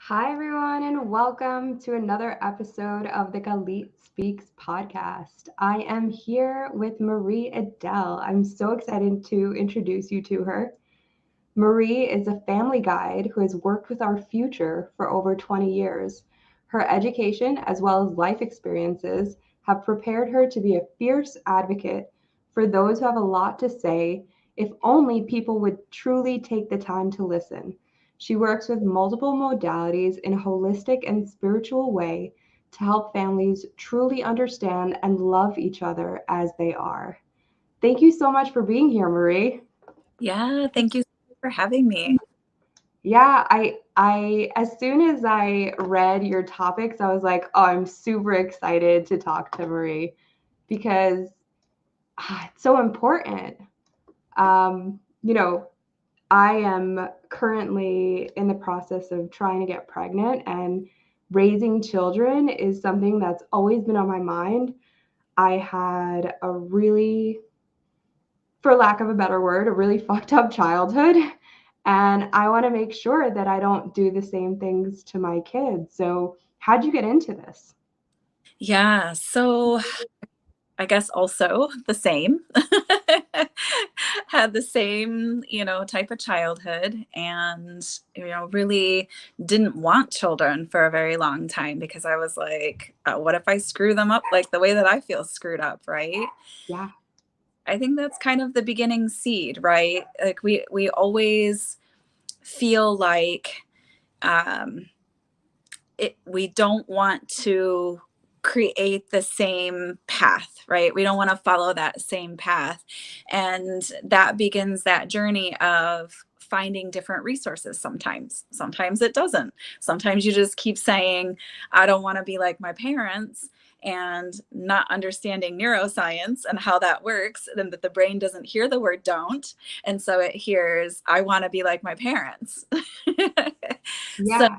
Hi, everyone, and welcome to another episode of the Galit Speaks podcast. I am here with Marie Adell. I'm so excited to introduce you to her. Marie is a family guide who has worked with our future for over 20 years. Her education, as well as life experiences, have prepared her to be a fierce advocate for those who have a lot to say, if only people would truly take the time to listen. She works with multiple modalities in a holistic and spiritual way to help families truly understand and love each other as they are. Thank you so much for being here, Marie. Yeah, thank you for having me. Yeah, I as soon as I read your topics, I was like, "Oh, I'm super excited to talk to Marie because it's so important." You know, I am currently in the process of trying to get pregnant, and raising children is something that's always been on my mind. I had a really, for lack of a better word, a really fucked up childhood. And I want to make sure that I don't do the same things to my kids. So, how'd you get into this? Yeah, so I guess also the same. Had the same, type of childhood and, really didn't want children for a very long time because I was like, what if I screw them up like the way that I feel screwed up, right? Yeah. I think that's kind of the beginning seed, right? Like we always feel like um we don't want to create the same path, right? We don't want to follow that same path. And that begins that journey of finding different resources sometimes. Sometimes it doesn't. Sometimes you just keep saying, I don't want to be like my parents, and not understanding neuroscience and how that works, and that the brain doesn't hear the word don't. And so it hears, I want to be like my parents. So Yeah.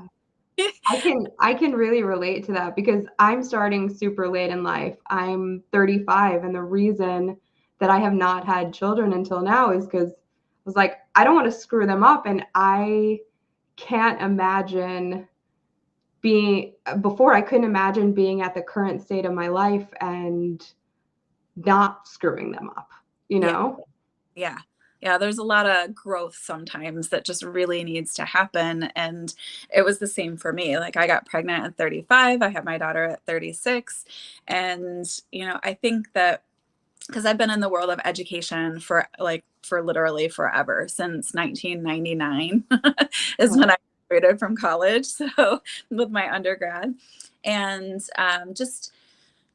I can really relate to that because I'm starting super late in life. I'm 35, and the reason that I have not had children until now is because I was like, I don't want to screw them up, and I can't imagine being before I couldn't imagine being at the current state of my life and not screwing them up, you yeah. know? Yeah. Yeah, there's a lot of growth sometimes that just really needs to happen. And it was the same for me. Like I got pregnant at 35, I had my daughter at 36. And, I think that because I've been in the world of education for literally forever, since 1999 is when I graduated from college. So with my undergrad. And just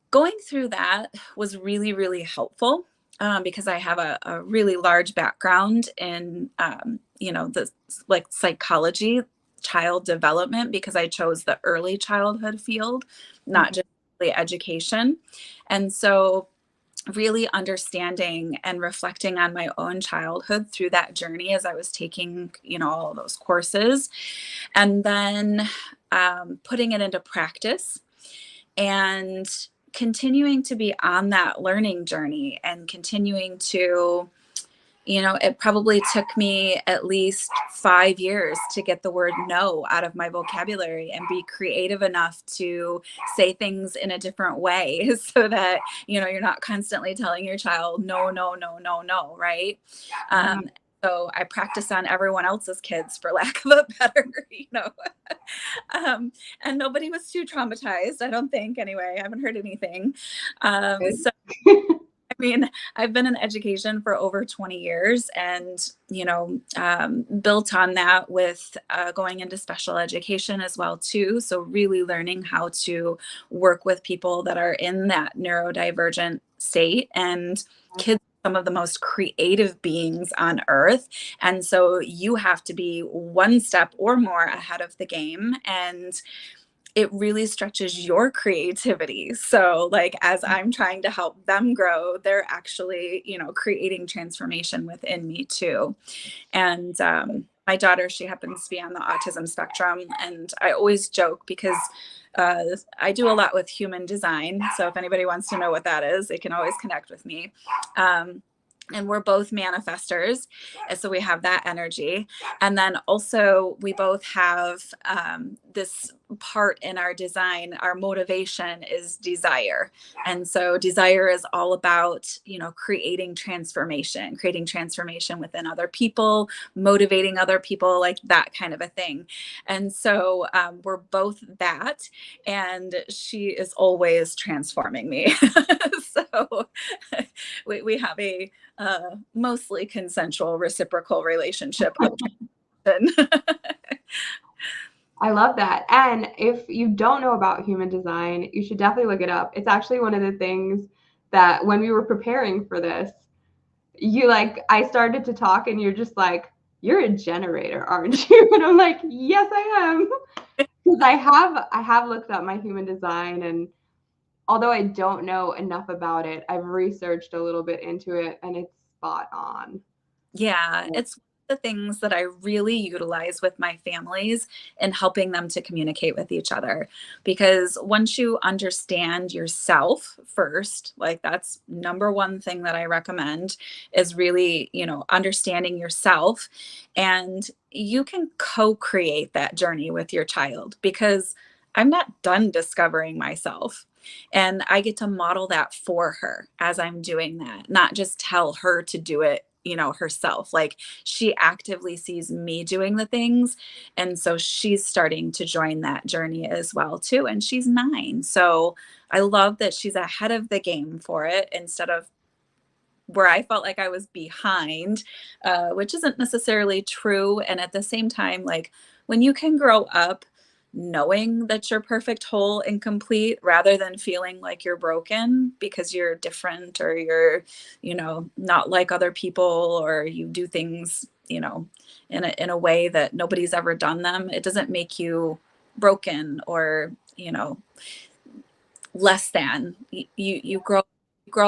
going through that was really, really helpful, because I have a really large background in, the like psychology, child development, because I chose the early childhood field, not Okay. just the education. And so really understanding and reflecting on my own childhood through that journey as I was taking, all of those courses, and then putting it into practice and continuing to be on that learning journey and continuing to, it probably took me at least 5 years to get the word no out of my vocabulary and be creative enough to say things in a different way so that, you're not constantly telling your child, no, no, no, no, no, right? Yeah. So I practice on everyone else's kids, for lack of a better, um, and nobody was too traumatized, I don't think. Anyway, I haven't heard anything. So I mean, I've been in education for over 20 years and, built on that with going into special education as well, too. So really learning how to work with people that are in that neurodivergent state and kids some of the most creative beings on earth. And so you have to be one step or more ahead of the game. And it really stretches your creativity. So like, as I'm trying to help them grow, they're actually, creating transformation within me too. And my daughter, she happens to be on the autism spectrum. And I always joke because I do a lot with human design. So if anybody wants to know what that is, they can always connect with me. And we're both manifestors. And so we have that energy. And then also we both have this part in our design. Our motivation is desire. And so desire is all about, creating transformation within other people, motivating other people, like that kind of a thing. And so we're both that. And she is always transforming me. So we have a mostly consensual reciprocal relationship of I love that. And if you don't know about human design, you should definitely look it up. It's actually one of the things that when we were preparing for this, I started to talk and you're just like, you're a generator, aren't you? And I'm like, yes, I am. Because I have looked up my human design, and although I don't know enough about it, I've researched a little bit into it and it's spot on. Yeah, it's the things that I really utilize with my families and helping them to communicate with each other. Because once you understand yourself first, like that's number one thing that I recommend is really, understanding yourself, and you can co-create that journey with your child, because I'm not done discovering myself. And I get to model that for her as I'm doing that, not just tell her to do it, herself. Like, she actively sees me doing the things. And so she's starting to join that journey as well, too. And she's 9. So I love that she's ahead of the game for it instead of where I felt like I was behind, which isn't necessarily true. And at the same time, like, when you can grow up knowing that you're perfect, whole, and complete, rather than feeling like you're broken because you're different, or you're, not like other people, or you do things, in a way that nobody's ever done them, it doesn't make you broken or, less than. You grow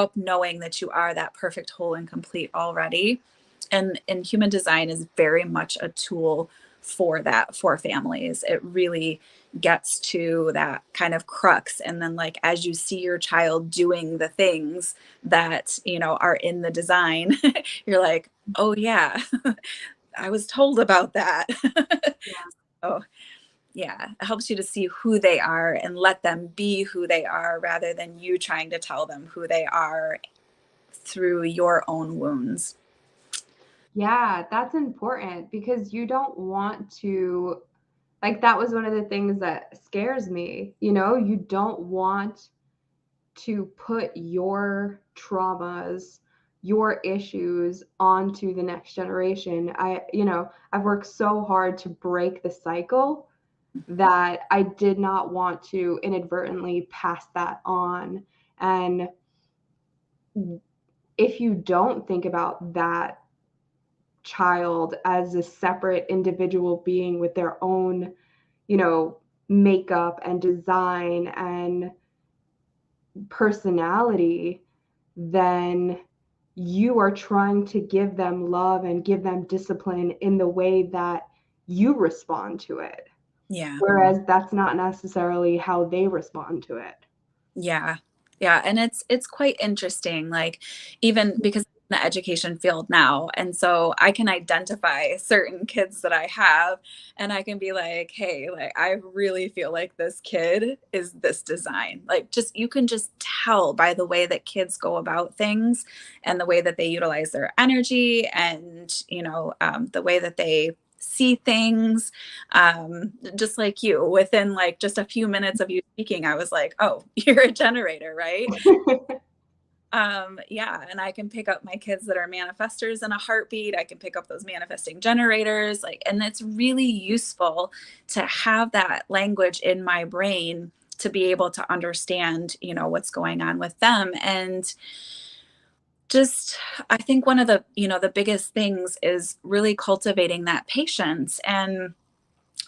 up knowing that you are that perfect, whole, and complete already. And human design is very much a tool for that, for families. It really gets to that kind of crux. And then, like, as you see your child doing the things that, are in the design, you're like, oh yeah, I was told about that. So yeah, it helps you to see who they are and let them be who they are, rather than you trying to tell them who they are through your own wounds. Yeah, that's important because you don't want to, like, that was one of the things that scares me. You don't want to put your traumas, your issues onto the next generation. I've worked so hard to break the cycle that I did not want to inadvertently pass that on. And if you don't think about that child as a separate individual being with their own, makeup and design and personality, then you are trying to give them love and give them discipline in the way that you respond to it. Yeah. Whereas that's not necessarily how they respond to it. Yeah. Yeah. And it's quite interesting, like, even because I'm in the education field now. And so I can identify certain kids that I have, and I can be like, hey, like, I really feel like this kid is this design. Like, just, you can just tell by the way that kids go about things and the way that they utilize their energy, and, the way that they see things, just like you, within like just a few minutes of you speaking, I was like, oh, you're a generator, right? Yeah, and I can pick up my kids that are manifestors in a heartbeat. I can pick up those manifesting generators, like, and it's really useful to have that language in my brain to be able to understand, what's going on with them. And Just, I think one of the, the biggest things is really cultivating that patience. And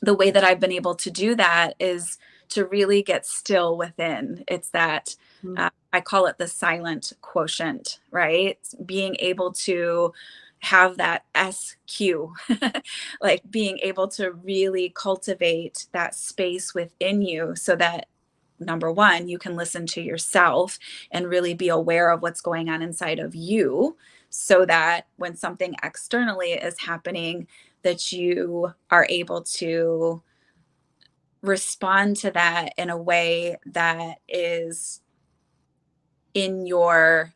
the way that I've been able to do that is to really get still within. It's that I call it the silent quotient, right? Being able to have that SQ, like being able to really cultivate that space within you so that number one, you can listen to yourself and really be aware of what's going on inside of you so that when something externally is happening, that you are able to respond to that in a way that is in your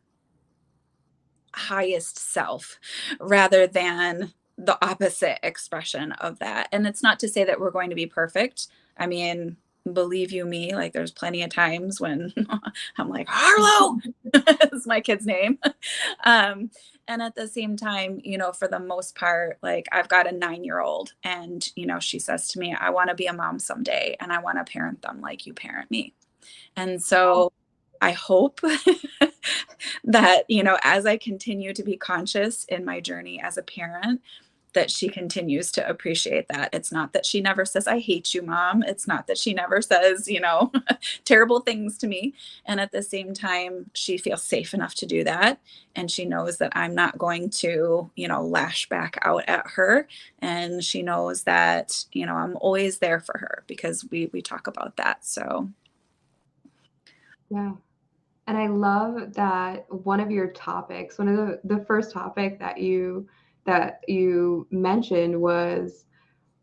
highest self rather than the opposite expression of that. And it's not to say that we're going to be perfect. I mean, believe you me, like there's plenty of times when I'm like, Harlow is my kid's name. um, and at the same time, for the most part, like I've got a 9-year-old and, she says to me, I want to be a mom someday and I want to parent them like you parent me. And so I hope that, as I continue to be conscious in my journey as a parent, that she continues to appreciate that. It's not that she never says, I hate you, mom. It's not that she never says, terrible things to me. And at the same time, she feels safe enough to do that. And she knows that I'm not going to, lash back out at her. And she knows that, I'm always there for her because we talk about that. So. Yeah. And I love that one of your topics, one of the first topic that you mentioned was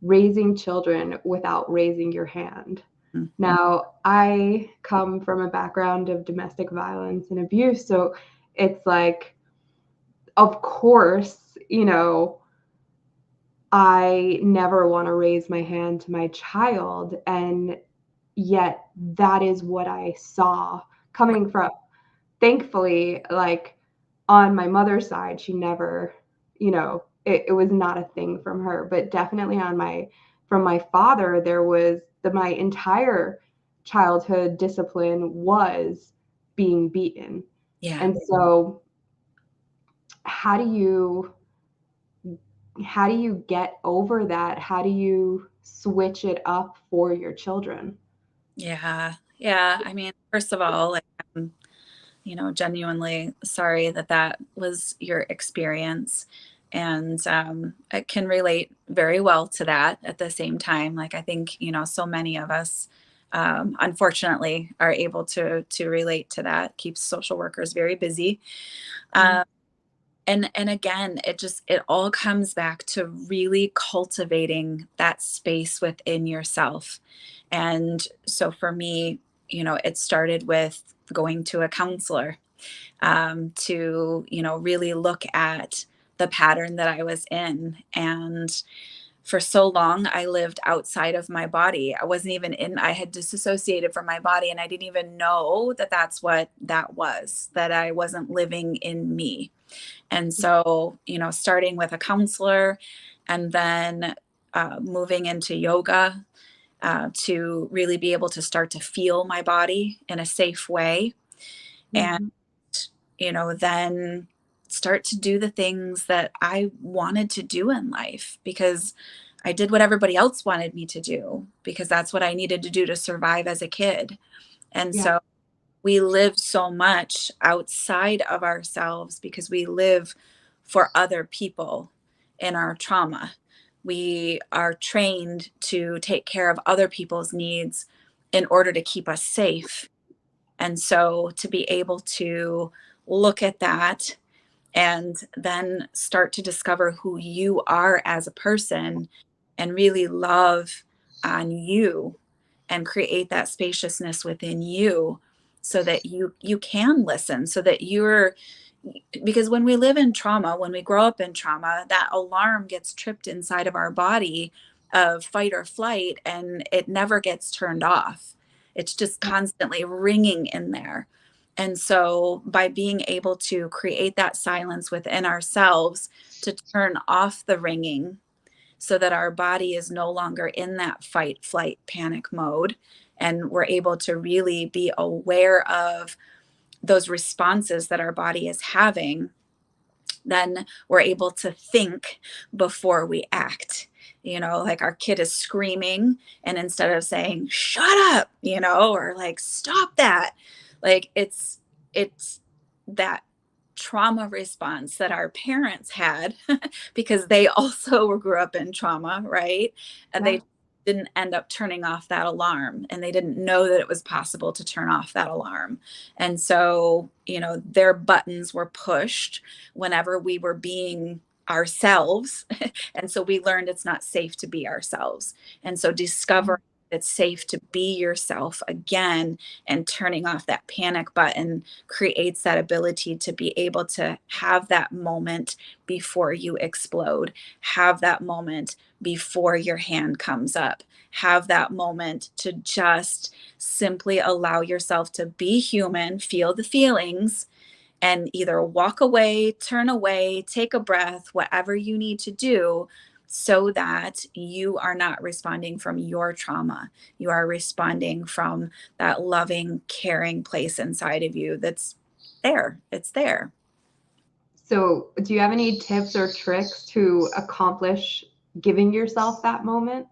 raising children without raising your hand. Mm-hmm. Now, I come from a background of domestic violence and abuse, so it's like, of course, I never want to raise my hand to my child, and yet that is what I saw coming from, thankfully, like on my mother's side, she never, it was not a thing from her, but definitely from my father, there was my entire childhood discipline was being beaten. Yeah. And so how do you get over that? How do you switch it up for your children? Yeah. Yeah. I mean, first of all, like, I'm, genuinely sorry that that was your experience. And I can relate very well to that at the same time. Like, I think, so many of us, unfortunately, are able to relate to that. Keeps social workers very busy. And again, it all comes back to really cultivating that space within yourself. And so for me, it started with going to a counselor, to, really look at the pattern that I was in. And for so long, I lived outside of my body. I had disassociated from my body, and I didn't even know that that's what that was, that I wasn't living in me. And so, starting with a counselor and then moving into yoga, to really be able to start to feel my body in a safe way. And, Mm-hmm. Then start to do the things that I wanted to do in life because I did what everybody else wanted me to do because that's what I needed to do to survive as a kid. And Yeah. so we live so much outside of ourselves because we live for other people in our trauma. We are trained to take care of other people's needs in order to keep us safe. And so to be able to look at that and then start to discover who you are as a person and really love on you and create that spaciousness within you so that you can listen, so that you're, because when we live in trauma, when we grow up in trauma, that alarm gets tripped inside of our body of fight or flight, and it never gets turned off. It's just constantly ringing in there. And so by being able to create that silence within ourselves to turn off the ringing so that our body is no longer in that fight, flight, panic mode, and we're able to really be aware of those responses that our body is having, then we're able to think before we act. Like our kid is screaming, and instead of saying, shut up, or like, stop that, like it's that trauma response that our parents had because they also grew up in trauma, right? And Yeah. they didn't end up turning off that alarm, and they didn't know that it was possible to turn off that alarm. And so, their buttons were pushed whenever we were being ourselves. And so we learned it's not safe to be ourselves. And so discovering it's safe to be yourself again and turning off that panic button creates that ability to be able to have that moment before you explode, have that moment before your hand comes up, have that moment to just simply allow yourself to be human, feel the feelings, and either walk away, turn away, take a breath, whatever you need to do, so that you are not responding from your trauma. You are responding from that loving, caring place inside of you that's there. It's there. So, do you have any tips or tricks to accomplish giving yourself that moment?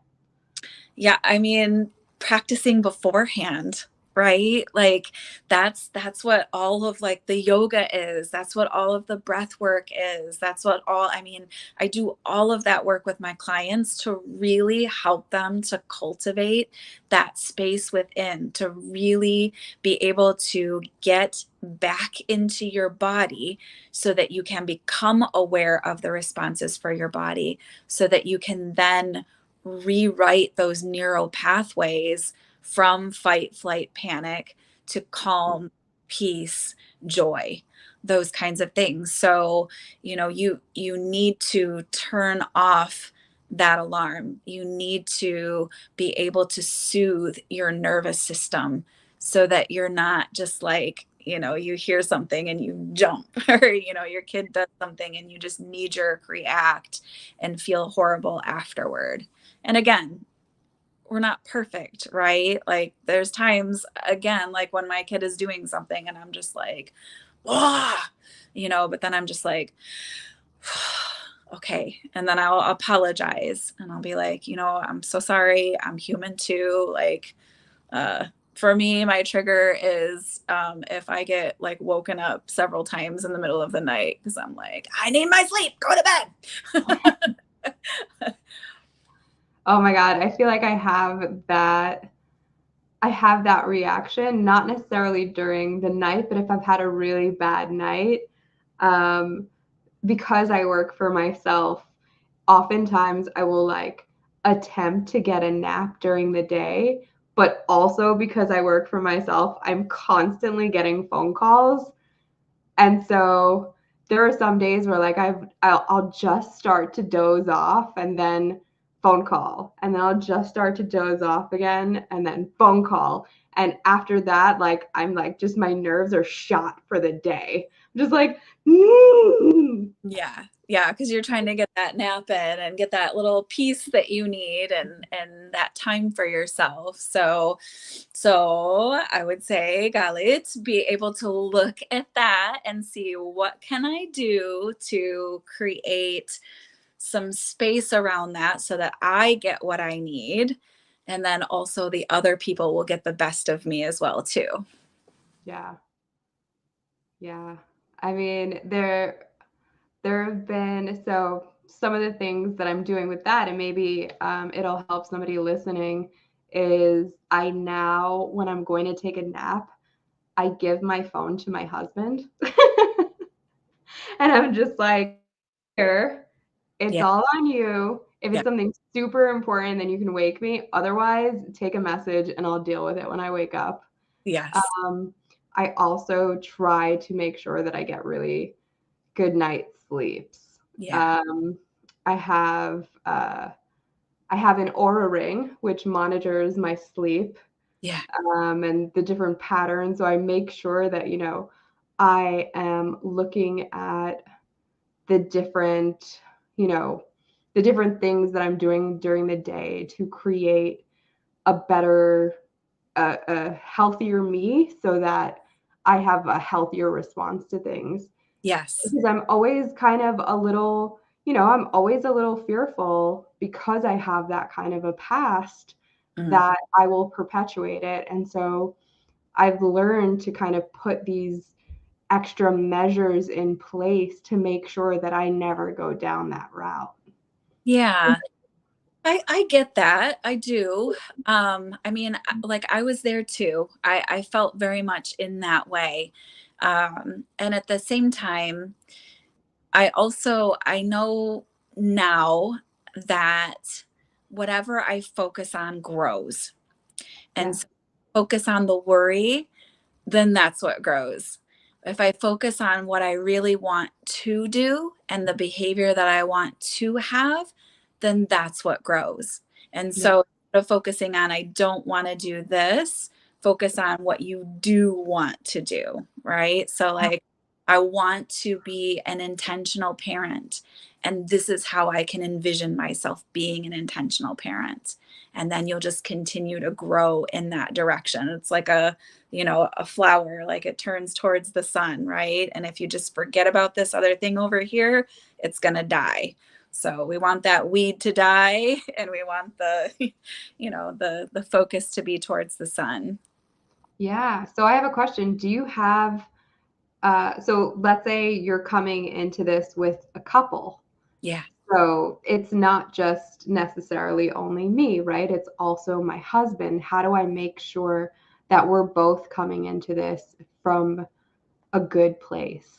Yeah, I mean, practicing beforehand, right? Like that's what all of like the yoga is. That's what all of the breath work is. That's what all I mean, I do all of that work with my clients to really help them to cultivate that space within, to really be able to get back into your body so that you can become aware of the responses for your body, so that you can then rewrite those neural pathways from fight, flight, panic to calm, peace, joy, those kinds of things. So, you need to turn off that alarm. You need to be able to soothe your nervous system so that you're not just like, you hear something and you jump, or, your kid does something and you just knee jerk react and feel horrible afterward. And again, we're not perfect, right? Like there's times, again, like when my kid is doing something and I'm just like, ah, but then I'm just like, okay. And then I'll apologize and I'll be like, I'm so sorry. I'm human too. Like, for me, my trigger is if I get like woken up several times in the middle of the night because I'm like, I need my sleep, go to bed. Oh my God, I feel like I have that reaction, not necessarily during the night, but if I've had a really bad night, um, because I work for myself, oftentimes I will like attempt to get a nap during the day, but also because I work for myself, I'm constantly getting phone calls. And so there are some days where like I'll just start to doze off and then phone call, and then I'll just start to doze off again and then phone call. And after that, like I'm like just my nerves are shot for the day. I'm just like, Yeah. Yeah, because you're trying to get that nap in and get that little piece that you need and that time for yourself. So I would say, Galit, be able to look at that and see what can I do to create some space around that so that I get what I need. And then also the other people will get the best of me as well too. yeah, yeah. I mean, there have been so some of the things that I'm doing with that, and maybe it'll help somebody listening, is I now, when I'm going to take a nap, I give my phone to my husband. And I'm just like, here, it's Yeah. all on you. If Yeah. it's something super important, then you can wake me. Otherwise, take a message and I'll deal with it when I wake up. Yes. Um, I also try to make sure that I get really good night's sleeps. Yeah. Um, I have I have an aura ring which monitors my sleep, Yeah. and the different patterns. So I make sure that I am looking at the different you know the different things that I'm doing during the day to create a better, a healthier me, so that I have a healthier response to things. Yes. Because I'm always kind of a little, I'm always a little fearful because I have that kind of a past Mm. that I will perpetuate it. And so I've learned to kind of put these extra measures in place to make sure that I never go down that route. Yeah. I get that. I do. I mean, like I was there too. I felt very much in that way. And at the same time, I know now that whatever I focus on grows. And Yeah. so focus on the worry, then that's what grows. If I focus on what I really want to do and the behavior that I want to have, then that's what grows. And Yeah. so instead of focusing on, I don't want to do this, focus on what you do want to do, right? So, like, I want to be an intentional parent, and this is how I can envision myself being an intentional parent. And then you'll just continue to grow in that direction. It's like a flower, like it turns towards the sun, right? And if you just forget about this other thing over here, it's going to die. So we want that weed to die, and we want the the focus to be towards the sun. Yeah. So I have a question. Do you have, so let's say you're coming into this with a couple. Yeah. So it's not just necessarily only me, right? It's also my husband. How do I make sure that we're both coming into this from a good place?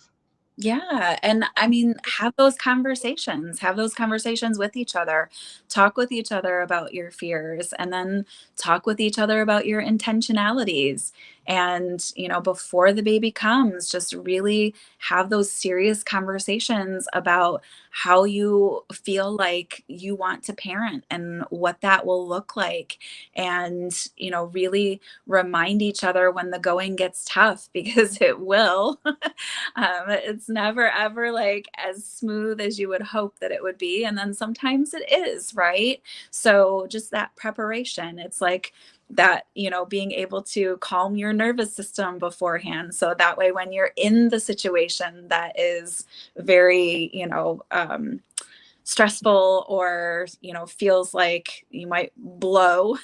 Yeah. And I mean, have those conversations, with each other, talk with each other about your fears, and then talk with each other about your intentionalities. And, before the baby comes, just really have those serious conversations about how you feel like you want to parent and what that will look like. And, really remind each other when the going gets tough, because it will. It's never ever like as smooth as you would hope that it would be. And then sometimes it is, right? So just that preparation, it's like that, being able to calm your nervous system beforehand. So that way, when you're in the situation that is very, stressful, or feels like you might blow,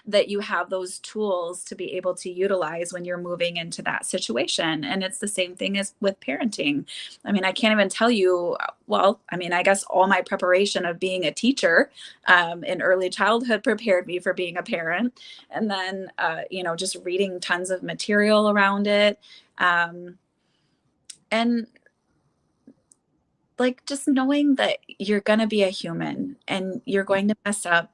that you have those tools to be able to utilize when you're moving into that situation. And it's the same thing as with parenting. I mean, I can't even tell you, well, I mean, I guess all my preparation of being a teacher in early childhood prepared me for being a parent. And then just reading tons of material around it, and like just knowing that you're going to be a human and you're going to mess up,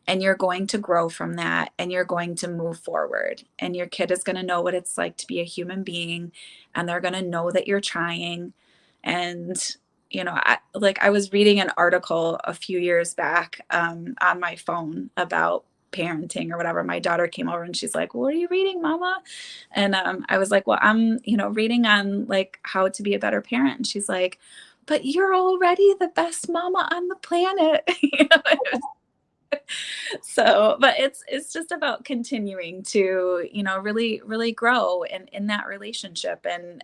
and you're going to grow from that, and you're going to move forward, and your kid is going to know what it's like to be a human being, and they're going to know that you're trying. And I was reading an article a few years back on my phone about parenting or whatever. My daughter came over and she's like, "What are you reading, mama?" And I was like, "Well, I'm reading on like how to be a better parent." And she's like, "But you're already the best mama on the planet." So, but it's just about continuing to really really grow in that relationship. And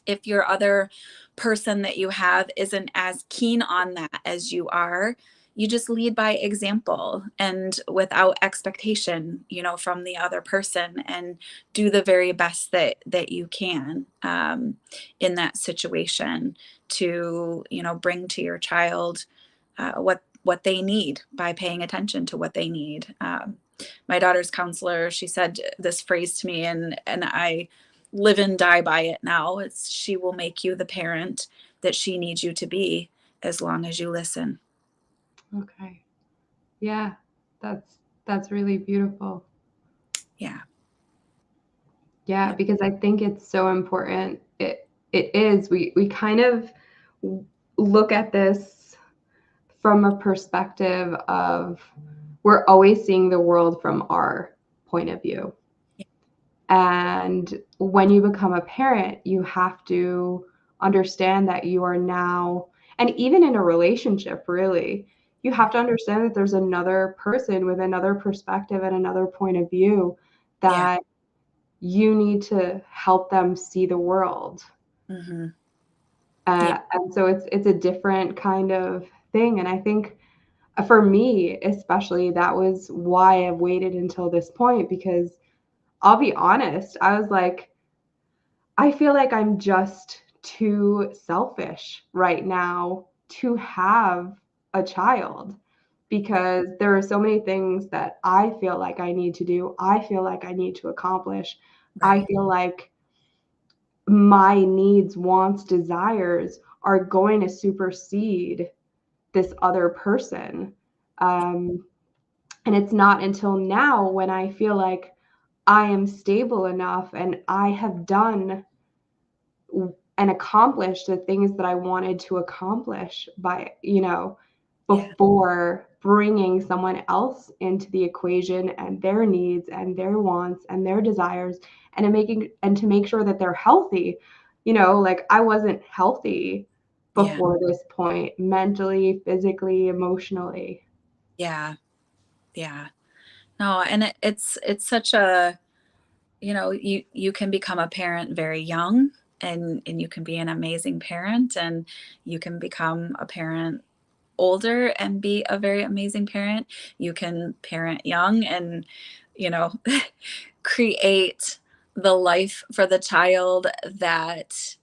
if your other person that you have isn't as keen on that as you are, you just lead by example and without expectation, from the other person, and do the very best that you can in that situation to bring to your child what they need by paying attention to what they need. My daughter's counselor, she said this phrase to me, and I live and die by it now. It's, she will make you the parent that she needs you to be, as long as you listen. Okay. Yeah. That's really beautiful. Yeah. Yeah, Yeah. because I think it's so important. It is. We kind of look at this from a perspective of we're always seeing the world from our point of view. And when you become a parent, you have to understand that you are now, and even in a relationship, really, you have to understand that there's another person with another perspective and another point of view Yeah. that you need to help them see the world. Mm-hmm. Yeah. And so it's a different kind of thing. And I think for me, especially, that was why I've waited until this point, because I'll be honest, I was like, I feel like I'm just too selfish right now to have a child, because there are so many things that I feel like I need to do. I feel like I need to accomplish. I Right. feel like my needs, wants, desires are going to supersede this other person. Um, and it's not until now when I feel like I am stable enough and I have done and accomplished the things that I wanted to accomplish by, Yeah. before bringing someone else into the equation and their needs and their wants and their desires, and to make sure that they're healthy. Like, I wasn't healthy Yeah. before this point, mentally, physically, emotionally. Yeah. Yeah. No, and it's such a, you can become a parent very young, and you can be an amazing parent, and you can become a parent older and be a very amazing parent. You can parent young and, you know, create the life for the child that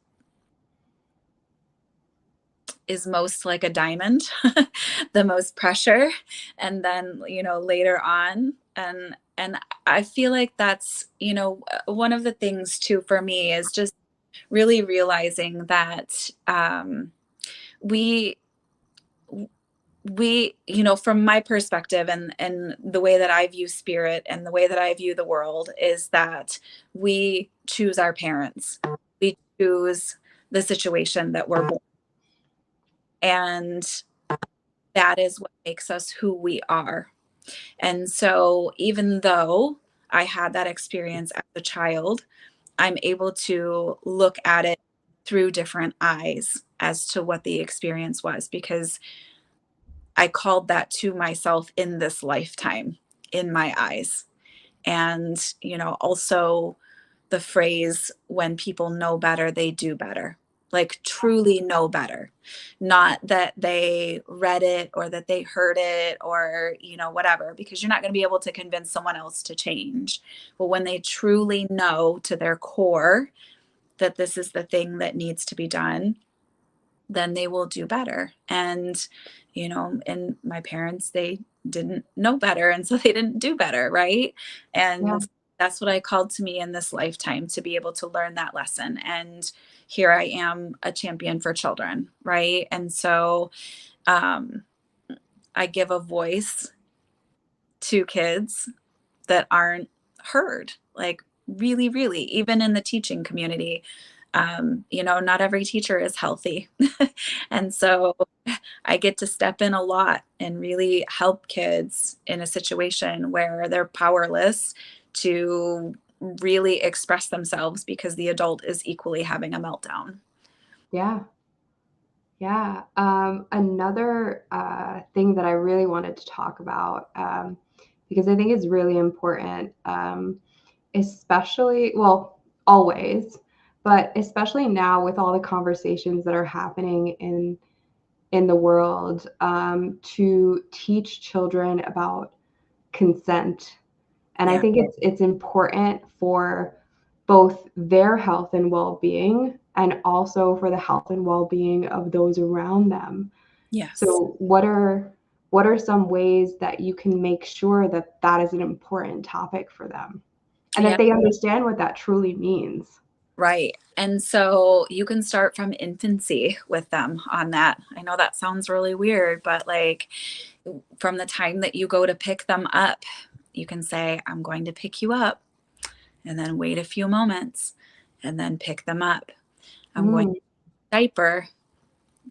is most like a diamond, the most pressure, and then, later on. And I feel like that's, one of the things too for me is just really realizing that we from my perspective, and the way that I view spirit and the way that I view the world, is that we choose our parents, we choose the situation that we're born, and that is what makes us who we are. And so even though I had that experience as a child, I'm able to look at it through different eyes as to what the experience was, because I called that to myself in this lifetime, in my eyes. And, also the phrase, when people know better, they do better. Like, truly know better. Not that they read it or that they heard it or, whatever, because you're not going to be able to convince someone else to change. But when they truly know to their core that this is the thing that needs to be done, then they will do better. And my parents, they didn't know better. And so they didn't do better. Right. Yeah. And that's what I called to me in this lifetime, to be able to learn that lesson. And here I am, a champion for children. Right. And so um, I give a voice to kids that aren't heard, like, really, really, even in the teaching community. Not every teacher is healthy. And so I get to step in a lot and really help kids in a situation where they're powerless to really express themselves, because the adult is equally having a meltdown. Yeah. Yeah. Another thing that I really wanted to talk about, because I think it's really important, especially, well, always, but especially now with all the conversations that are happening in the world, to teach children about consent. And I Yeah. think it's important for both their health and well-being, and also for the health and well-being of those around them. Yes. So what are some ways that you can make sure that that is an important topic for them, and Yeah. that they understand what that truly means? Right. And so you can start from infancy with them on that. I know that sounds really weird, but like, from the time that you go to pick them up, you can say, I'm going to pick you up, and then wait a few moments, and then pick them up. I'm going to Mm, diaper,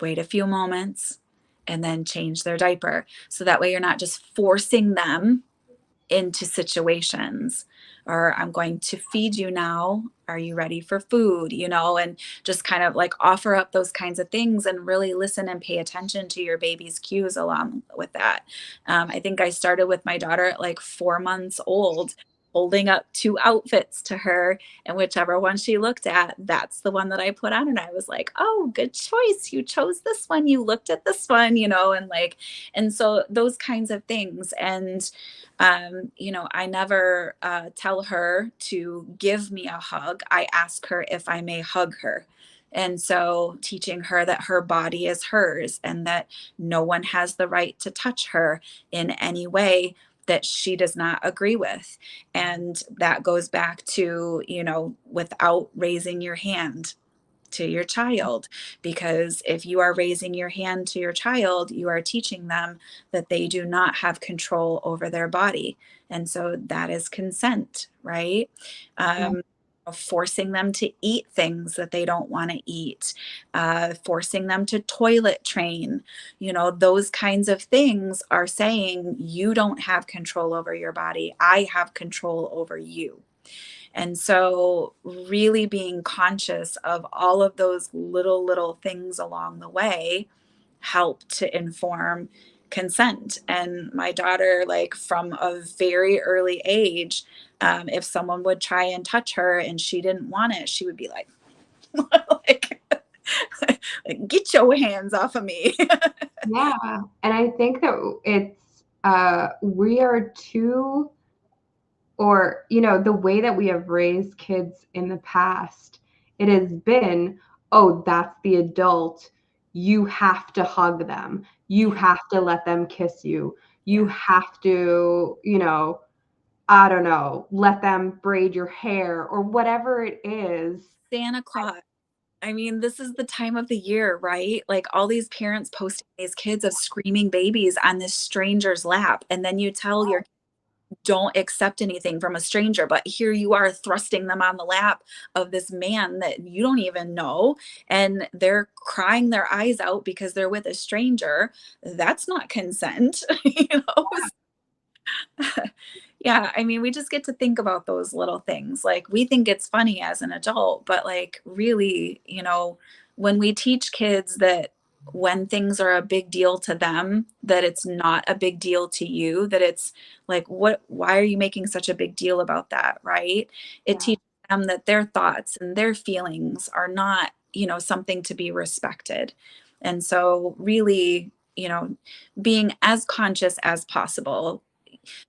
wait a few moments, and then change their diaper. So that way you're not just forcing them into situations. Or, I'm going to feed you now, are you ready for food, and just kind of like offer up those kinds of things, and really listen and pay attention to your baby's cues along with that. I think I started with my daughter at like 4 months old, holding up 2 outfits to her, and whichever one she looked at, that's the one that I put on, and I was like, "Oh, good choice. You chose this one. You looked at this one," and like, and so those kinds of things. And I never tell her to give me a hug. I ask her if I may hug her. And so teaching her that her body is hers and that no one has the right to touch her in any way that she does not agree with. And that goes back to, without raising your hand to your child, because if you are raising your hand to your child, you are teaching them that they do not have control over their body. And so that is consent, right? Yeah. Forcing them to eat things that they don't want to eat, forcing them to toilet train, those kinds of things are saying you don't have control over your body. I have control over you. And so, really being conscious of all of those little things along the way help to inform consent. And my daughter, like from a very early age, if someone would try and touch her and she didn't want it, she would be like, like, like get your hands off of me. Yeah. And I think that we are too, or, the way that we have raised kids in the past, it has been, oh, that's the adult. You have to hug them. You have to let them kiss you. You Yeah. have to, I don't know, let them braid your hair or whatever it is. Santa Claus. I mean, this is the time of the year, right? Like all these parents posting these kids of screaming babies on this stranger's lap. And then you tell your don't accept anything from a stranger, but here you are thrusting them on the lap of this man that you don't even know, and they're crying their eyes out because they're with a stranger. That's not consent. Yeah, I mean, we just get to think about those little things. Like we think it's funny as an adult, but like really, when we teach kids that when things are a big deal to them, that it's not a big deal to you, that it's like, why are you making such a big deal about that? Right? It Yeah. teaches them that their thoughts and their feelings are not, something to be respected. And so really, being as conscious as possible.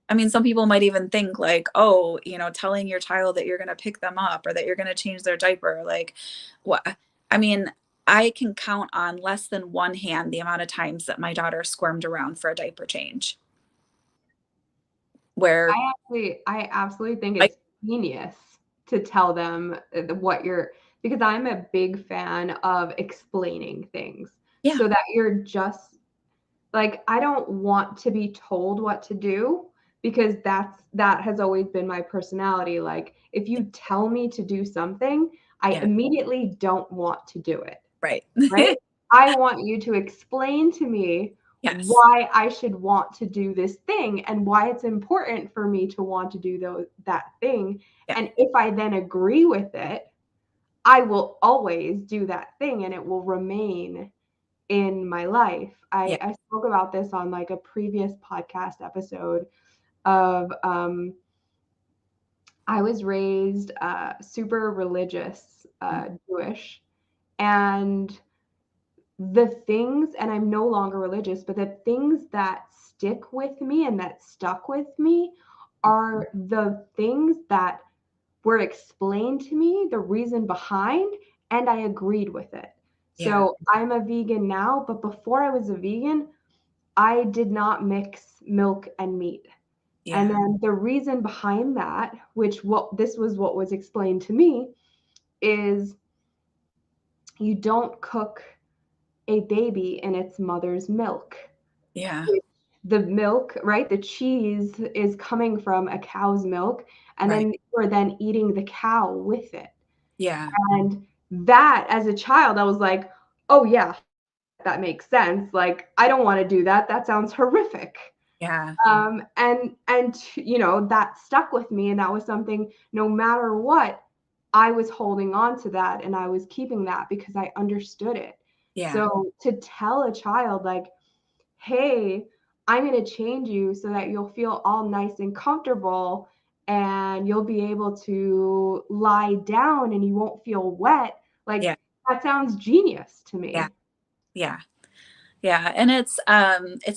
I mean, some people might even think like, oh, telling your child that you're going to pick them up or that you're going to change their diaper. Like, what? I mean, I can count on less than one hand the amount of times that my daughter squirmed around for a diaper change. Where, I absolutely think like, it's genius to tell them what you're, because I'm a big fan of explaining things yeah, so that you're just like, I don't want to be told what to do because that has always been my personality. Like, if you tell me to do something, I yeah, immediately don't want to do it. right. Right? I want you to explain to me Yes. why I should want to do this thing and why it's important for me to want to do that thing. Yeah, And if I then agree with it, I will always do that thing and it will remain in my life. yeah, I spoke about this on like a previous podcast episode of I was raised super religious, Jewish, and the things, and I'm no longer religious, but the things that stick with me and that stuck with me are the things that were explained to me, the reason behind, and I agreed with it. yeah, So I'm a vegan now, but before I was a vegan, I did not mix milk and meat. And yeah, then the reason behind that, what was explained to me, is you don't cook a baby in its mother's milk. yeah, The milk, right? The cheese is coming from a cow's milk, and right. then you're then eating the cow with it. Yeah, And that, as a child, I was like, oh, yeah, that makes sense. Like, I don't want to do that. That sounds horrific. yeah, That stuck with me, and that was something, no matter what, I was holding on to that and I was keeping that because I understood it. yeah, So to tell a child like, hey, I'm going to change you so that you'll feel all nice and comfortable and you'll be able to lie down and you won't feel wet. Like, Yeah. that sounds genius to Yeah. me. Yeah. Yeah. And it's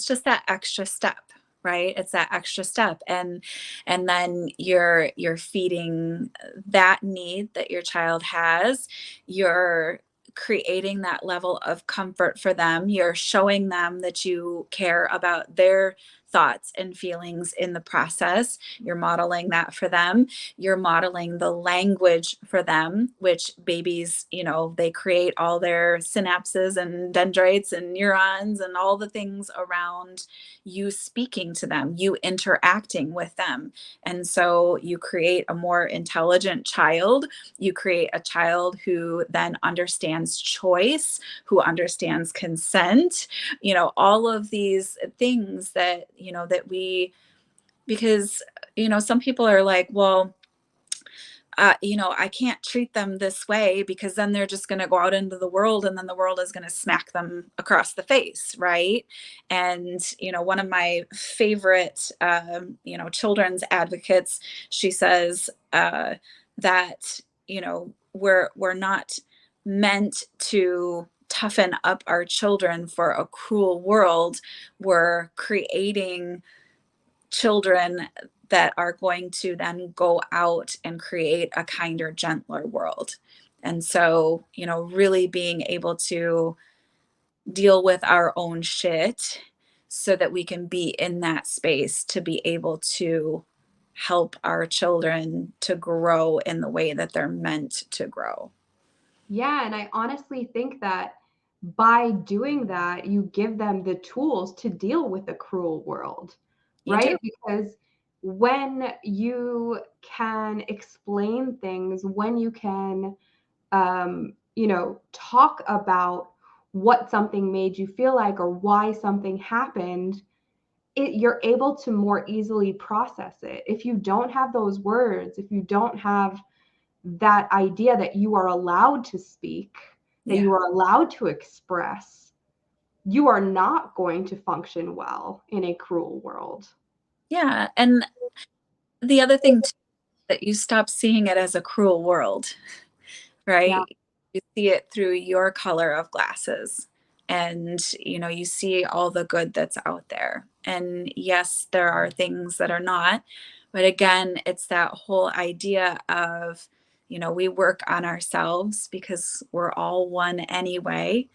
just that extra step, right? It's that extra step. And then you're feeding that need that your child has. You're creating that level of comfort for them. You're showing them that you care about their thoughts and feelings in the process. You're modeling that for them. You're modeling the language for them, which babies, they create all their synapses and dendrites and neurons and all the things around you speaking to them, you interacting with them. And so you create a more intelligent child. You create a child who then understands choice, who understands consent, all of these things that we, because, some people are like, well, I can't treat them this way because then they're just going to go out into the world and then the world is going to smack them across the face. Right. And, one of my favorite, children's advocates, she says that, we're not meant to toughen up our children for a cruel world. We're creating children that are going to then go out and create a kinder, gentler world. And so, really being able to deal with our own shit so that we can be in that space to be able to help our children to grow in the way that they're meant to grow. Yeah, and I honestly think that by doing that, you give them the tools to deal with a cruel world, You do. right? Because when you can explain things, when you can, talk about what something made you feel like or why something happened, you're able to more easily process it. If you don't have those words, if you don't have that idea that you are allowed to speak, that Yeah. you are allowed to express, you are not going to function well in a cruel world. Yeah. And the other thing too, that you stop seeing it as a cruel world, Yeah. right? You see it through your color of glasses and you see all the good that's out there. And yes, there are things that are not, but again, it's that whole idea of we work on ourselves because we're all one anyway.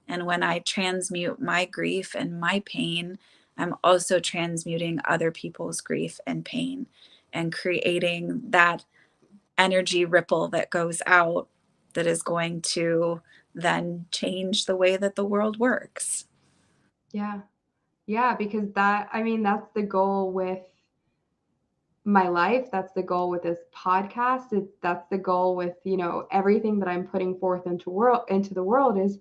And when I transmute my grief and my pain, I'm also transmuting other people's grief and pain and creating that energy ripple that goes out that is going to then change the way that the world works. Yeah. Yeah, because that's the goal with my life. That's the goal with this podcast. That's the goal with, everything that I'm putting forth into the world is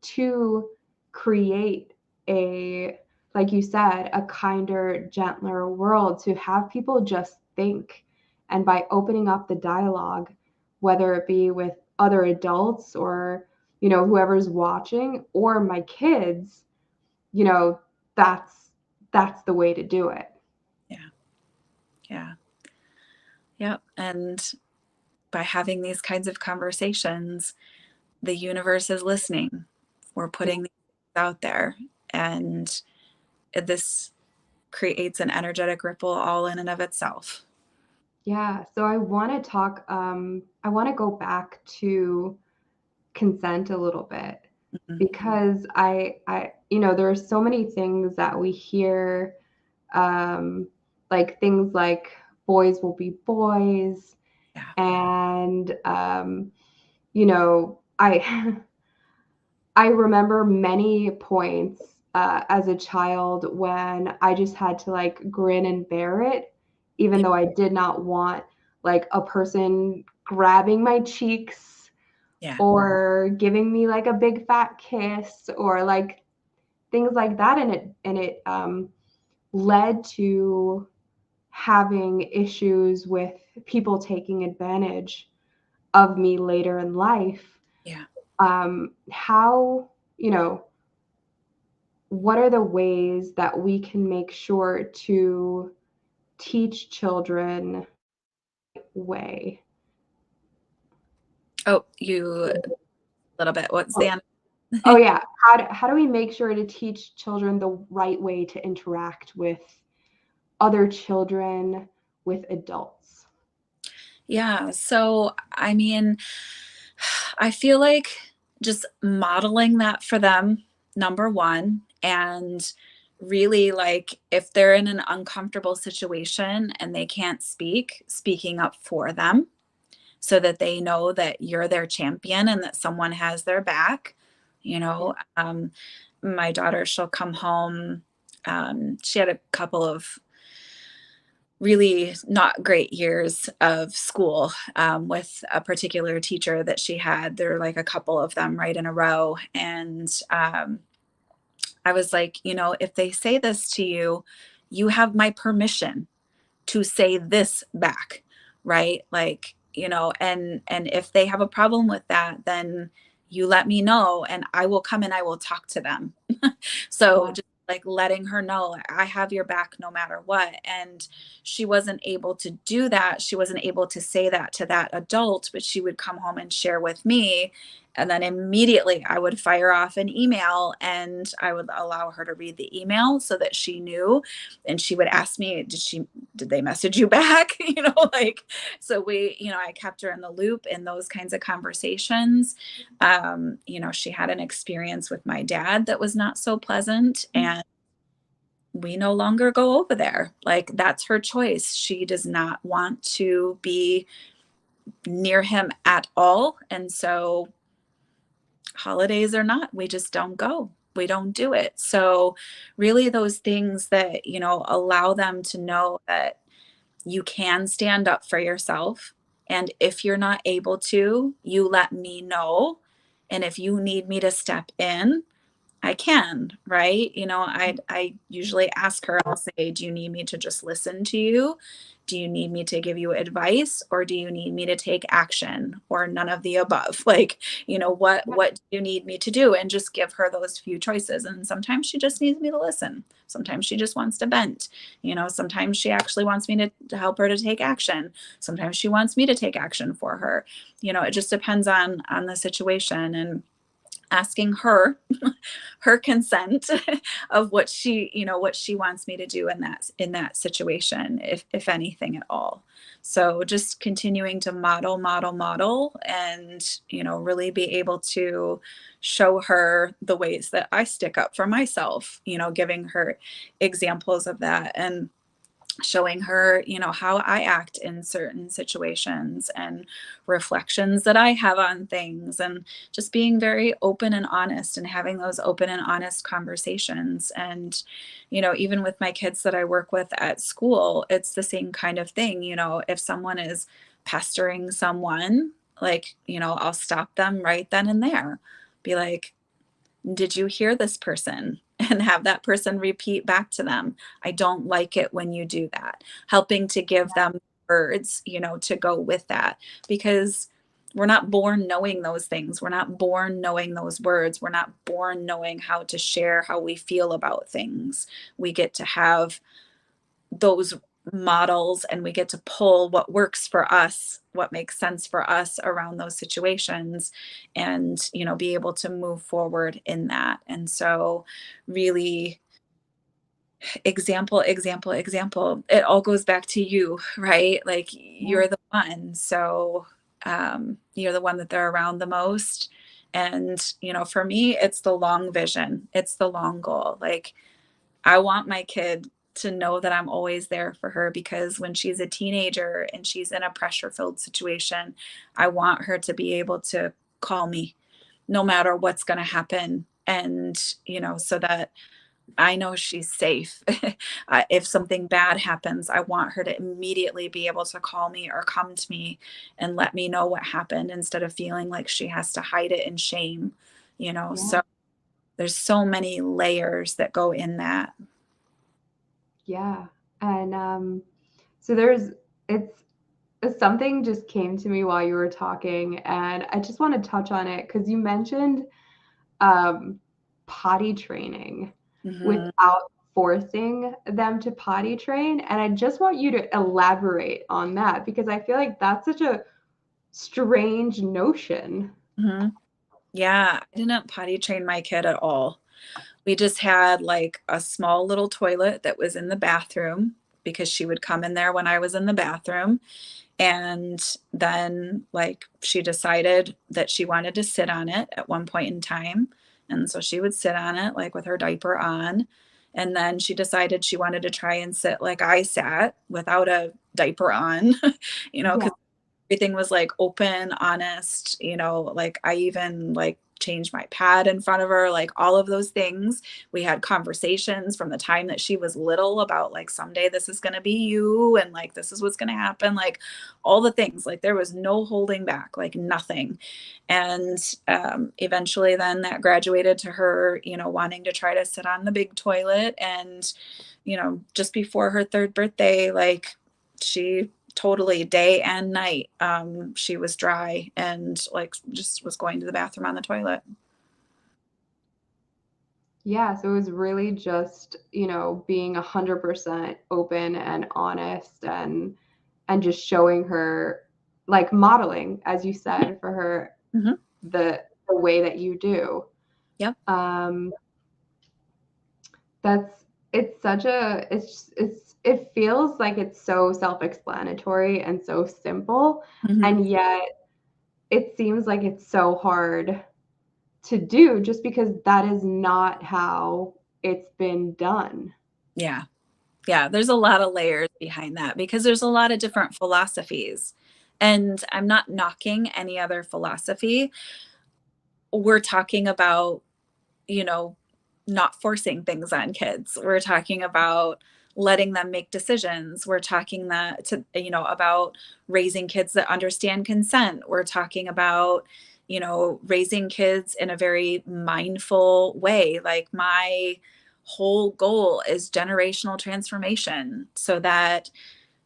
to create a, like you said, a kinder, gentler world, to have people just think. And by opening up the dialogue, whether it be with other adults or, whoever's watching or my kids, you know, that's that's the way to do it. Yeah. Yeah. Yeah. And by having these kinds of conversations, the universe is listening. We're Yeah. putting these things out there. And this creates an energetic ripple all in and of itself. Yeah. So I want to talk, I want to go back to consent a little bit Mhm. because there are so many things that we hear, um, like things like boys will be boys. Yeah. And, I, I remember many points as a child when I just had to like grin and bear it, even Yeah. though I did not want like a person grabbing my cheeks Yeah. or giving me like a big fat kiss or like things like that. And it led to having issues with people taking advantage of me later in life. Yeah. How, what are the ways that we can make sure to teach children way? Oh, you a little bit. What's the end? Oh yeah. How do we make sure to teach children the right way to interact with other children, with adults? Yeah. So, I mean, I feel like just modeling that for them, number one, and really like if they're in an uncomfortable situation and they can't speak, speaking up for them so that they know that you're their champion and that someone has their back. You Yeah. know, my daughter, she'll come home. She had a couple of really not great years of school with a particular teacher that she had. There were like a couple of them right in a row. And I was like, if they say this to you, you have my permission to say this back, right? Like, and if they have a problem with that, then you let me know and I will come and I will talk to them. So Yeah. just like letting her know I have your back no matter what. And she wasn't able to do that. She wasn't able to say that to that adult, but she would come home and share with me. And then immediately I would fire off an email and I would allow her to read the email so that she knew. And she would ask me, did they message you back? Like, so I kept her in the loop in those kinds of conversations. She had an experience with my dad that was not so pleasant, and we no longer go over there. Like, that's her choice. She does not want to be near him at all. And so holidays or not, we just don't go. We don't do it. So really those things that, allow them to know that you can stand up for yourself. And if you're not able to, you let me know. And if you need me to step in, I can, right? I usually ask her, I'll say, do you need me to just listen to you? Do you need me to give you advice or do you need me to take action or none of the above? Like, what do you need me to do? And just give her those few choices. And sometimes she just needs me to listen. Sometimes she just wants to vent. Sometimes she actually wants me to help her to take action. Sometimes she wants me to take action for her. It just depends on the situation. And asking her her consent of what she wants me to do in that situation, if anything at all. So just continuing to model and really be able to show her the ways that I stick up for myself, giving her examples of that and showing her, how I act in certain situations and reflections that I have on things, and just being very open and honest and having those open and honest conversations. And, even with my kids that I work with at school, it's the same kind of thing. If someone is pestering someone, like, I'll stop them right then and there. Be like, did you hear this person? And have that person repeat back to them, I don't like it when you do that. Helping to give them words, to go with that. Because we're not born knowing those things. We're not born knowing those words. We're not born knowing how to share how we feel about things. We get to have those models and we get to pull what works for us, what makes sense for us around those situations, and be able to move forward in that. And so really, example, it all goes back to you, right? Like, Yeah. you're the one. So you're the one that they're around the most. And for me, it's the long vision, it's the long goal. Like, I want my kid to know that I'm always there for her, because when she's a teenager and she's in a pressure filled situation, I want her to be able to call me no matter what's going to happen. And, so that I know she's safe. If something bad happens, I want her to immediately be able to call me or come to me and let me know what happened, instead of feeling like she has to hide it in shame. Yeah. So there's so many layers that go in that. Yeah. And so it's something just came to me while you were talking, and I just want to touch on it because you mentioned um, potty training Mhm. without forcing them to potty train. And I just want you to elaborate on that, because I feel like that's such a strange notion. Mm-hmm. Yeah, I didn't potty train my kid at all. We just had like a small little toilet that was in the bathroom because she would come in there when I was in the bathroom. And then like she decided that she wanted to sit on it at one point in time. And so she would sit on it like with her diaper on. And then she decided she wanted to try and sit like I sat without a diaper on, Yeah. because everything was like open, honest, like I even like changed my pad in front of her, like all of those things. We had conversations from the time that she was little about like someday this is going to be you and like this is what's going to happen, like all the things. Like there was no holding back, like nothing. And eventually then that graduated to her wanting to try to sit on the big toilet. And just before her third birthday, like she totally day and night she was dry and like just was going to the bathroom on the toilet. Yeah, so it was really just, being 100% open and honest, and just showing her, like modeling, as you said, for her Mm-hmm. the way that you do. Yep. That's it's such a it feels like it's so self-explanatory and so simple, Mm-hmm. and yet it seems like it's so hard to do, just because that is not how it's been done. Yeah. Yeah, there's a lot of layers behind that because there's a lot of different philosophies. And I'm not knocking any other philosophy. We're talking about, you know, not forcing things on kids. We're talking about letting them make decisions. We're talking about raising kids that understand consent. We're talking about, raising kids in a very mindful way. Like my whole goal is generational transformation so that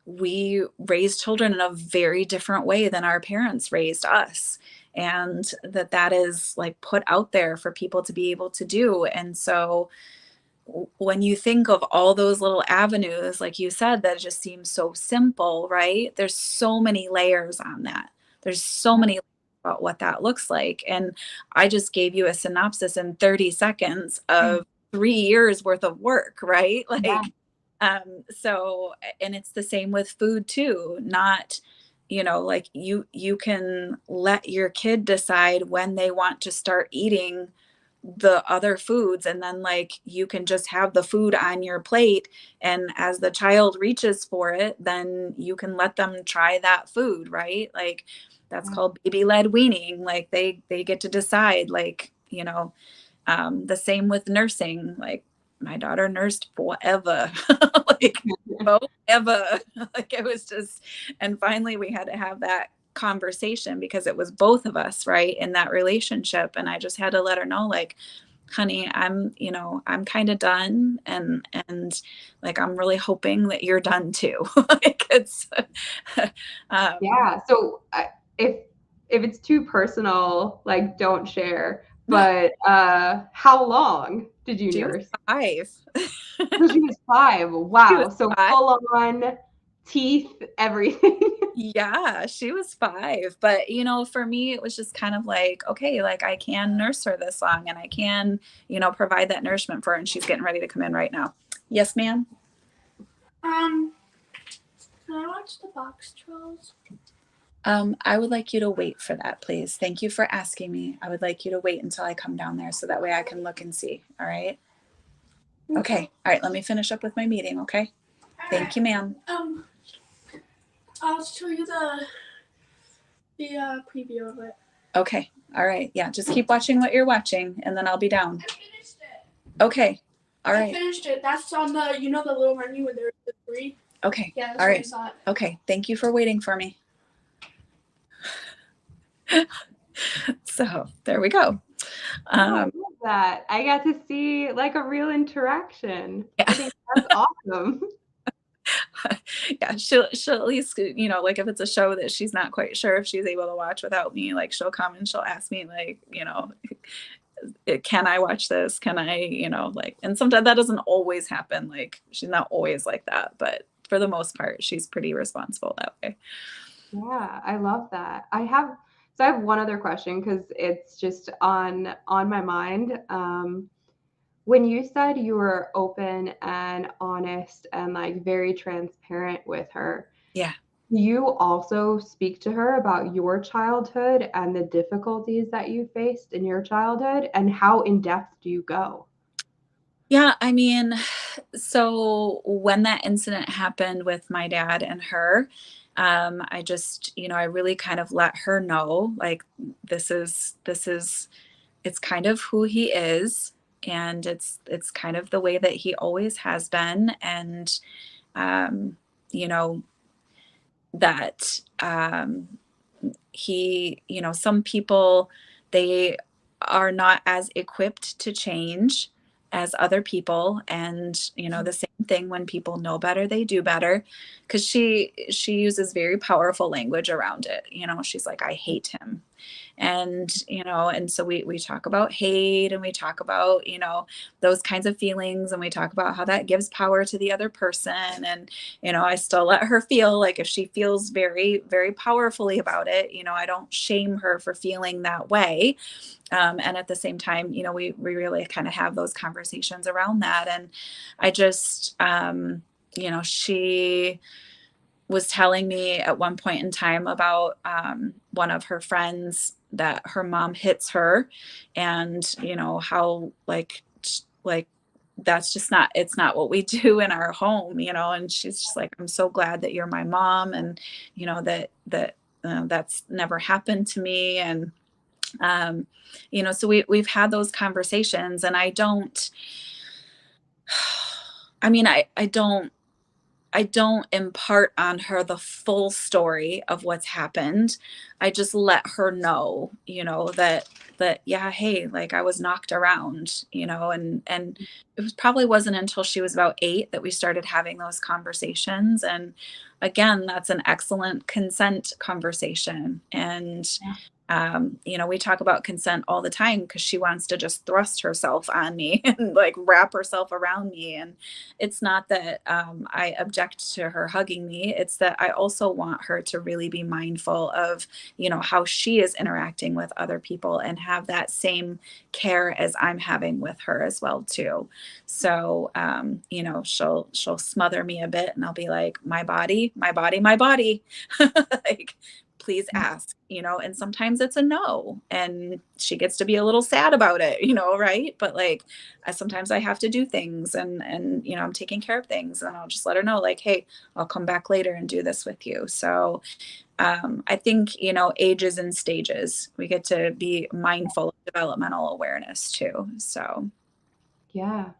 we raise children in a very different way than our parents raised us, and that is like put out there for people to be able to do. And so when you think of all those little avenues, like you said, that just seems so simple, right? There's so many layers on that. There's so many about what that looks like. And I just gave you a synopsis in 30 seconds of 3 years worth of work, right? Yeah. Like, so, and it's the same with food too. Not, like you can let your kid decide when they want to start eating the other foods, and then like you can just have the food on your plate, and as the child reaches for it, then you can let them try that food, right? Like that's called baby led weaning. Like they get to decide, like the same with nursing. Like my daughter nursed forever. Like forever. Like it was just, and finally we had to have that conversation because it was both of us, right, in that relationship. And I just had to let her know, like, honey, I'm kind of done, and like I'm really hoping that you're done too. Like it's Yeah. So if it's too personal, like don't share. But how long did you she was nurse? 5. So she was 5. She was Wow. So 5. full on teeth, everything. Yeah, she was 5. But, for me, it was just kind of like, okay, like I can nurse her this long and I can, provide that nourishment for her. And she's getting ready to come in right now. Yes, ma'am. Can I watch the box trolls? I would like you to wait for that, please. Thank you for asking me. I would like you to wait until I come down there so that way I can look and see. All right. Okay. All right. Let me finish up with my meeting. Okay. Thank you, ma'am. I'll show you the preview of it. Okay. All right. Yeah. Just keep watching what you're watching and then I'll be down. I finished it. Okay. All right. I finished it. That's on the, the little menu where there's the 3. Okay. Yeah, that's all where right. I saw it. Okay. Thank you for waiting for me. So there we go. I love that. I got to see like a real interaction. Yeah. I think that's awesome. Yeah, she'll at least, like if it's a show that she's not quite sure if she's able to watch without me, like she'll come and she'll ask me, like, can I watch this? Can I, like, and sometimes that doesn't always happen. Like, she's not always like that, but for the most part, she's pretty responsible that way. Yeah, I love that. I have one other question because it's just on my mind. When you said you were open and honest and like very transparent with her, Yeah. do you also speak to her about your childhood and the difficulties that you faced in your childhood, and how in depth do you go? Yeah, I mean, so when that incident happened with my dad and her, I just, I really kind of let her know, like, this is it's kind of who he is, and it's kind of the way that he always has been. And um, you know, that he, some people, they are not as equipped to change as other people. And the same thing, when people know better, they do better. Because she uses very powerful language around it. She's like, I hate him. And and so we talk about hate, and we talk about those kinds of feelings, and we talk about how that gives power to the other person. And I still let her feel like, if she feels very, very powerfully about it, I don't shame her for feeling that way. And at the same time, we really kind of have those conversations around that. And I just she was telling me at one point in time about one of her friends, that her mom hits her, and how like that's just not, it's not what we do in our home. And she's just like, I'm so glad that you're my mom, and that that's never happened to me. And so we've had those conversations. And I mean, I don't impart on her the full story of what's happened. I just let her know, yeah, hey, like, I was knocked around, and probably wasn't until she was about 8 that we started having those conversations. And again, that's an excellent consent conversation. And we talk about consent all the time, because she wants to just thrust herself on me and like wrap herself around me. And it's not that I object to her hugging me. It's that I also want her to really be mindful of, how she is interacting with other people, and have that same care as I'm having with her as well too. So, she'll smother me a bit, and I'll be like, my body, my body, my body. Like, please ask, and sometimes it's a no, and she gets to be a little sad about it, right? But like, sometimes I have to do things, and I'm taking care of things, and I'll just let her know, like, hey, I'll come back later and do this with you. So I think, ages and stages, we get to be mindful of developmental awareness too. So Yeah.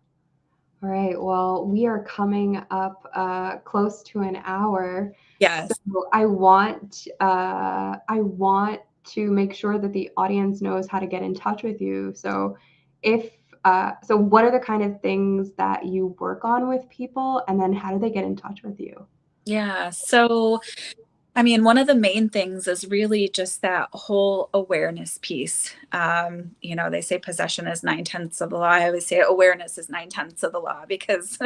All right. Well, we are coming up close to an hour. yes. So I want to make sure that the audience knows how to get in touch with you. So what are the kind of things that you work on with people, and then how do they get in touch with you? Yeah. So I mean, one of the main things is really just that whole awareness piece. They say possession is 9/10 of the law. I always say awareness is 9/10 of the law, because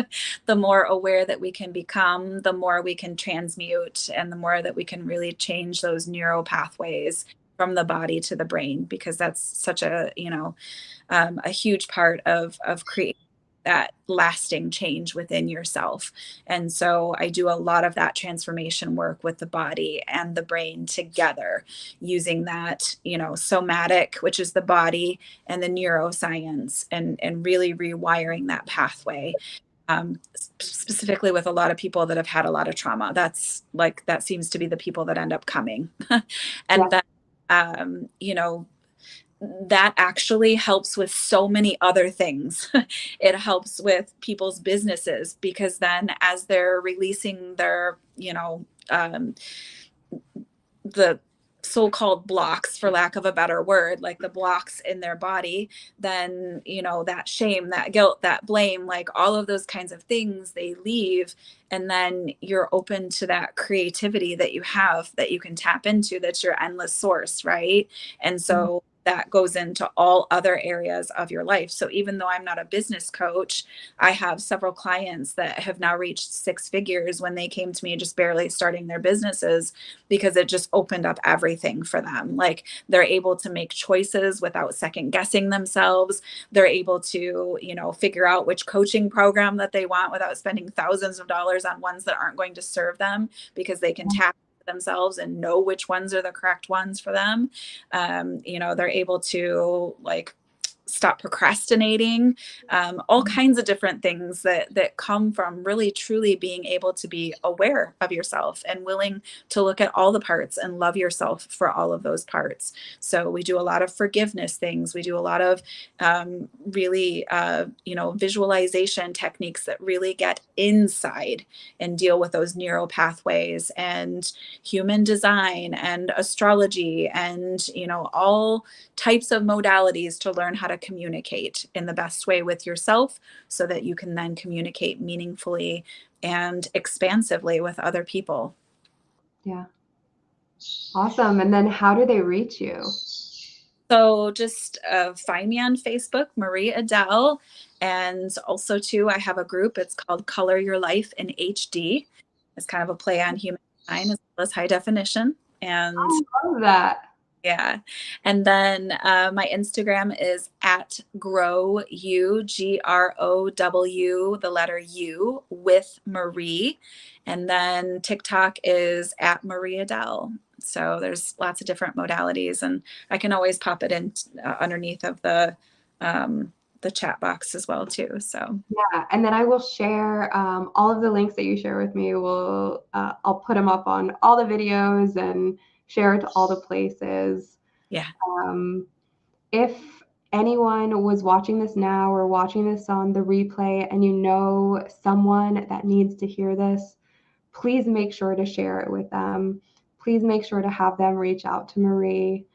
the more aware that we can become, the more we can transmute, and the more that we can really change those neural pathways from the body to the brain, because that's such a huge part of creating that lasting change within yourself. And so I do a lot of that transformation work with the body and the brain together, using that, somatic, which is the body, and the neuroscience, and really rewiring that pathway. Specifically with a lot of people that have had a lot of trauma. That seems to be the people that end up coming. And Yeah. then, that actually helps with so many other things. It helps with people's businesses, because then as they're releasing their, the so-called blocks, for lack of a better word, like the blocks in their body, then that shame, that guilt, that blame, like all of those kinds of things, they leave. And then you're open to that creativity that you have, that you can tap into, that's your endless source, right? And so that goes into all other areas of your life. So even though I'm not a business coach, I have several clients that have now reached 6 figures when they came to me just barely starting their businesses, because it just opened up everything for them. Like, they're able to make choices without second guessing themselves. They're able to, figure out which coaching program that they want without spending thousands of dollars on ones that aren't going to serve them, because they can tap themselves and know which ones are the correct ones for them. They're able to stop procrastinating, all kinds of different things that come from really truly being able to be aware of yourself and willing to look at all the parts and love yourself for all of those parts. So we do a lot of forgiveness things. We do a lot of really, visualization techniques that really get inside and deal with those neural pathways, and human design and astrology, and, all types of modalities to learn how to communicate in the best way with yourself, so that you can then communicate meaningfully and expansively with other people. Yeah. Awesome. And then how do they reach you? So just find me on Facebook, Marie Adell. And also too, I have a group. It's called Color Your Life in HD. It's kind of a play on human design as well as high definition. And I love that. yeah. And then my Instagram is at grow you, GROW, the letter U, with Marie. And then TikTok is at Marie Adell. So there's lots of different modalities, and I can always pop it in underneath of the chat box as well too. So yeah, and then I will share all of the links that you share with me. I'll put them up on all the videos and share it to all the places. yeah. If anyone was watching this now or watching this on the replay, and you know someone that needs to hear this, please make sure to share it with them. Please make sure to have them reach out to Marie.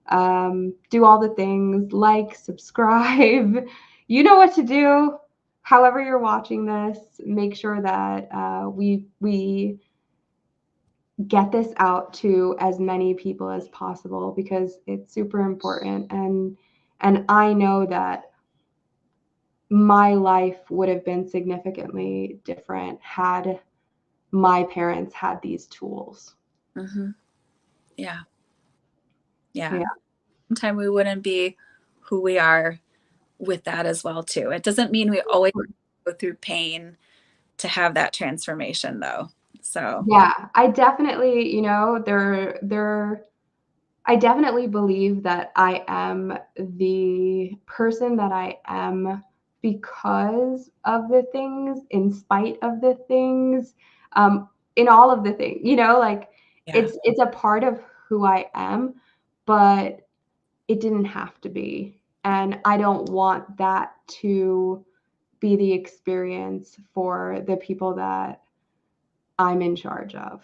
Do all the things, like, subscribe. You know what to do. However you're watching this, make sure that we get this out to as many people as possible, because it's super important. And I know that my life would have been significantly different had my parents had these tools. Mm-hmm. Yeah. Yeah. Sometimes we wouldn't be who we are with that as well too. It doesn't mean we always go through pain to have that transformation though. So Yeah, I definitely, I definitely believe that I am the person that I am because of the things, in spite of the things, in all of the things, yeah. it's a part of who I am, but it didn't have to be. And I don't want that to be the experience for the people that I'm in charge of.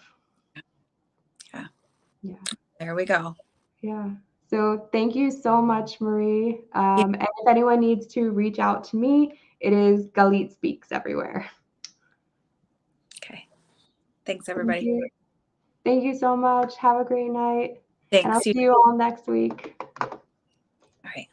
Yeah. Yeah. There we go. Yeah. So thank you so much, Marie. And if anyone needs to reach out to me, it is Galit Speaks everywhere. Okay. Thanks, everybody. Thank you so much. Have a great night. Thanks. And I'll see you all next week. All right.